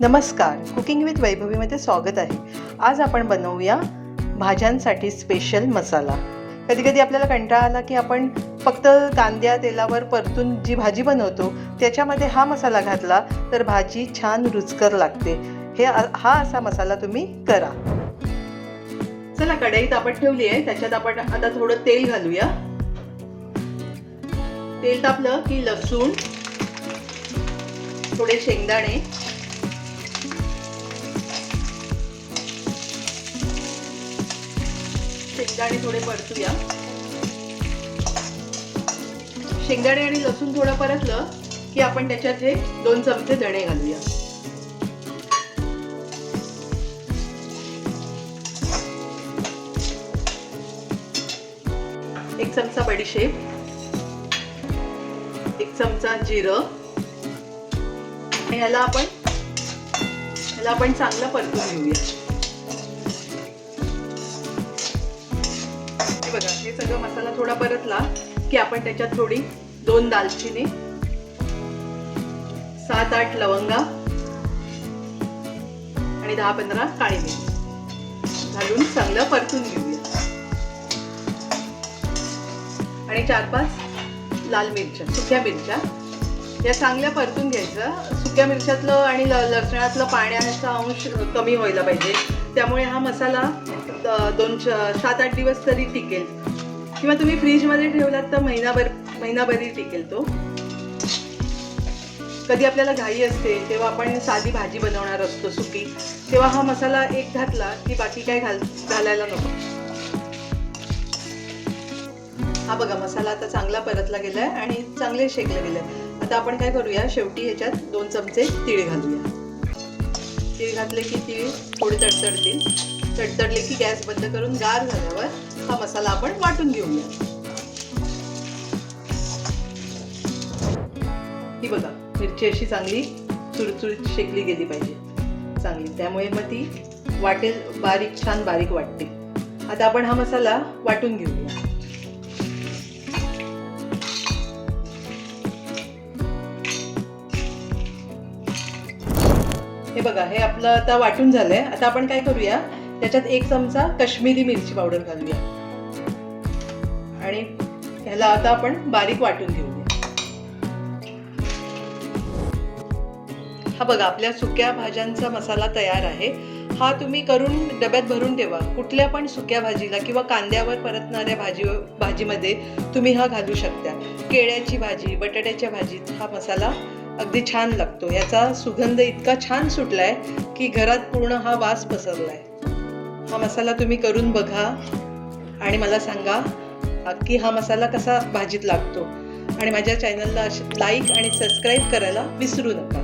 नमस्कार, cooking with वैभवीमध्ये स्वागत आहे। आज आपण बनवूया भाज्यांसाठी स्पेशल मसाला। कधी कधी आपल्याला कंटाळा आला की आपण फक्त कांद्या तेलावर परतून जी भाजी बनवतो त्याच्यामध्ये हा मसाला घातला तर भाजी छान रुचकर लागते। हा असा मसाला तुम्ही करा। चला, कढई तापत ठेवली आहे, त्याच्यात आपण आता थोडं तेल घालूया। तेल तापलं की लसूण, थोडे शेंगदाणे, शेंगदाणे थोडे परतूया। शेंगदाणे आणि लसूण थोडं परतलं की आपण त्याच्यात हे 2 चमचे धणे घालूया। एक चमचा बडीशेप, 1 चमचा जिरं, आणि याला आपण चांगलं परतून घेऊया। बघा, हे सगळं मसाला थोडा परतला की आपण त्याच्यात थोडी 2 दालचिनी, 7-8 लवंगा आणि 10-15 काळी मिरी घालून चांगलं परतून घेऊया। आणि 4-5 लाल मिरच्या, सुक्या मिरच्या, या चांगल्या परतून घ्यायचं। सुक्या मिरच्यातलं आणि लसणातलं पाण्याचा अंश कमी व्हायला पाहिजे, त्यामुळे हा मसाला 7-8 दिवस तरी टिकेल, किंवा तुम्ही फ्रीजमध्ये ठेवलात तर महिनाभरही टिकेल तो। कधी आपल्याला घाई असते तेव्हा आपण साधी भाजी बनवणार असतो सुकी, तेव्हा हा मसाला एक घातला की बाकी काय घालायला नको। हा बघा, मसाला आता चांगला परतला गेलाय आणि चांगले शेकले गेले। आता आपण काय करूया, शेवटी ह्याच्यात 2 चमचे तीळ घालूया। तीळ घातले की तीळ थोडे तडतडले की गॅस बंद करून गार झाल्यावर हा मसाला आपण वाटून घेऊया। ही बघा, मिरची अशी चांगली चुरचुरीत शेकली गेली पाहिजे चांगली, त्यामुळे मग ती वाटेल छान बारीक वाटते। आता आपण हा मसाला वाटून घेऊया। हे बघा, हे आपलं आता वाटून झालंय। आता आपण काय करूया, त्याच्यात 1 चमचा काश्मीरी मिरची पावडर घालूया आणि ह्याला आता आपण बारीक वाटून घेऊया। हा बघा, आपल्या सुक्या भाज्यांचा मसाला तयार आहे। हा तुम्ही करून डब्यात भरून ठेवा। कुठल्या पण सुक्या भाजीला किंवा कांद्यावर परतणाऱ्या भाजीमध्ये तुम्ही हा घालू शकता। केळ्याची भाजी, बटाट्याच्या भाजीत हा मसाला अगदी छान लागतो। याचा सुगंध इतका छान सुटलाय की घरात पूर्ण हा वास पसरलाय। हा मसाला तुम्ही करून बघा आणि मला सांगा की हा मसाला कसा भाजीत लागतो, आणि माझ्या चॅनलला लाईक आणि सबस्क्राईब करायला विसरू नका।